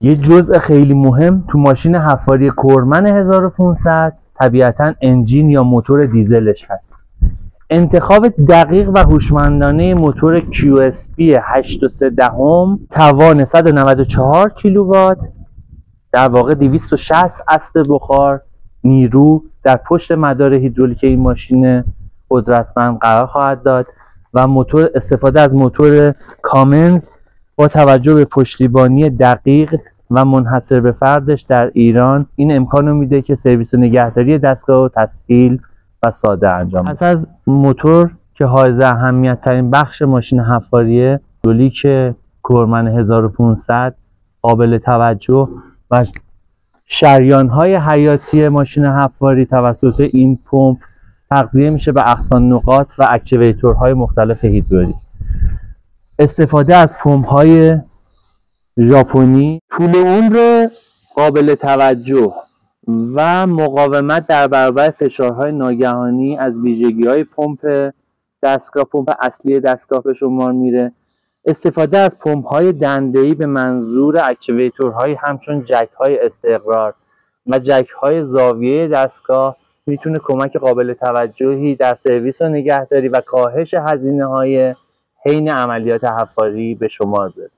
یه جزء خیلی مهم تو ماشین حفاری کورمن 1500 طبیعتاً انجین یا موتور دیزلش هست. انتخاب دقیق و هوشمندانه موتور QSP 8.3 توان 194 کیلووات، در واقع 260 اسب بخار نیرو در پشت مدار هیدرولیک این ماشین قدرتمند قرار خواهد داد و استفاده از موتور کامنز با توجه به پشتیبانی دقیق و منحصر به فردش در ایران این امکان رو میده که سرویس و نگهداری دستگاه رو تسهیل و ساده انجام بده. پس از موتور که حائز اهمیت ترین بخش ماشین حفاری هیدرولیک کورمن 1500 قابل توجه و شریان‌های حیاتی ماشین حفاری توسط این پمپ تغذیه میشه به اقصا نقاط و اکچویتورهای مختلف هیدرولیک. استفاده از پمپ‌های ژاپنی طول عمر قابل توجه و مقاومت در برابر فشارهای ناگهانی از ویژگی‌های پمپ اصلی دستگاه به شمار میره. استفاده از پمپ‌های دنده‌ای به منظور اکچویتورهای همچون جک‌های استقرار و جک‌های زاویه دستگاه میتونه کمک قابل توجهی در سرویس و نگهداری و کاهش هزینه‌های حین عملیات حفاری به شمار بره.